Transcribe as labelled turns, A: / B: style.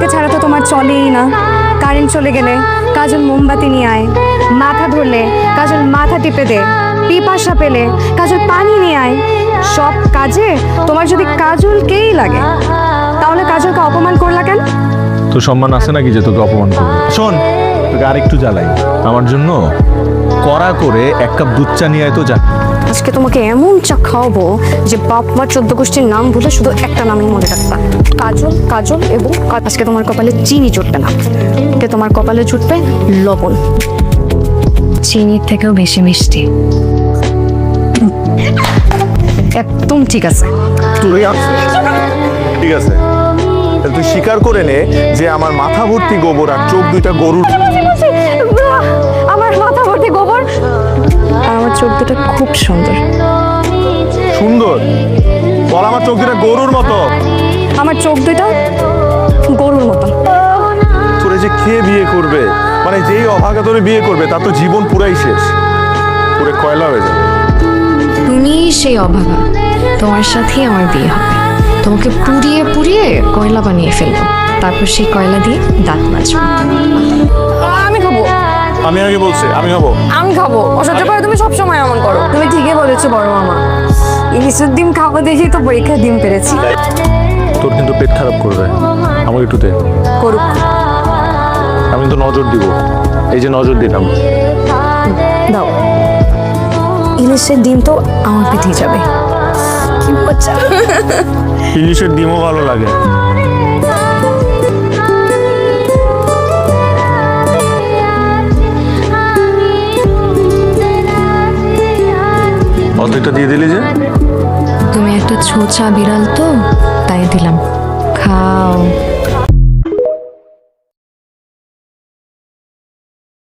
A: কাজলকে ছাড়া তো তোমার চলেই না। কারেন্ট চলে গেলে কাজল মোমবাতি নিয়ে আয়, মাথা ধরলে কাজল মাথা টিপে দে, পিপাসা পেলে কাজল পানি নিয়ে আয়। সব কাজে তোমার যদি কাজলকেই লাগে, তাহলে কাজলকে অপমান করলা কেন?
B: তো সম্মান আছে নাকি যে তোকে অপমান করবো? শোন, তোকে আরেকটু জ্বালাই, আমার জন্য কড়া করে 1 কাপ দুধ চা নিয়ে আয় তো যা।
A: আজকে তোমাকে এমন চা খাওয়াবো যে বাপ মা 14 গোষ্ঠীর নাম ভুলে শুধু একটা নামই মনে রাখবা, কাজল। কাজল এবং আজকে তোমার কপালে চিনি জুটবে না, আজকে তোমার কপালে জুটবে লবণ, চিনির থেকেও বেশি মিষ্টি। একদম ঠিক আছে।
B: ঠিক আছে, তুই স্বীকার করে নে যে আমার মাথা ভর্তি গোবর আর চোখ দুইটা গরুর।
A: আমার মাথা ভর্তি গোবর আর আমার চোখ দুটো খুব সুন্দর।
B: সুন্দর বল, আমার চোখ দুটা গরুর মতো।
A: আমার চোখ দুটো গরুর মতো।
B: তোরে যে কে বিয়ে করবে, মানে যেই অভাগা তোরে বিয়ে করবে তার তো জীবন পুরাই শেষ, পুরে কয়লা হয়ে যাবে।
A: তুমি সেই অভাগা, তোমার সাথেই আমার বিয়ে হবে। তোমাকে পুড়িয়ে পুড়িয়ে কয়লা বানিয়ে ফেলবো, তারপর সেই কয়লা দিয়ে দাঁত মাজবো। আমি খাবো।
B: আমি আগে বলছি আমি খাবো।
A: আমি খাবো। অসহ্য করে তুমি সবসময় এমন করো। তুমি ঠিকই বলেছো বড় মামা, ইলিশের ডিম খাবো দেখেই তো পরীক্ষার ডিম পেরেছি।
B: তোর কিন্তু পেট খারাপ করবে, আমাকে একটু দে।
A: করুক,
B: আমি তো নজর দিব, এই যে নজর দিলাম।
A: দাও। ইলিশের ডিম তো আমার পেটেই যাবে। কি মজা।
B: ইলিশের ডিমও ভালো লাগে। অর্ধেকটা দিয়ে দিলি যে?
A: তুমি একটা ছোচা বিড়াল তো, তাই দিলাম। খাও।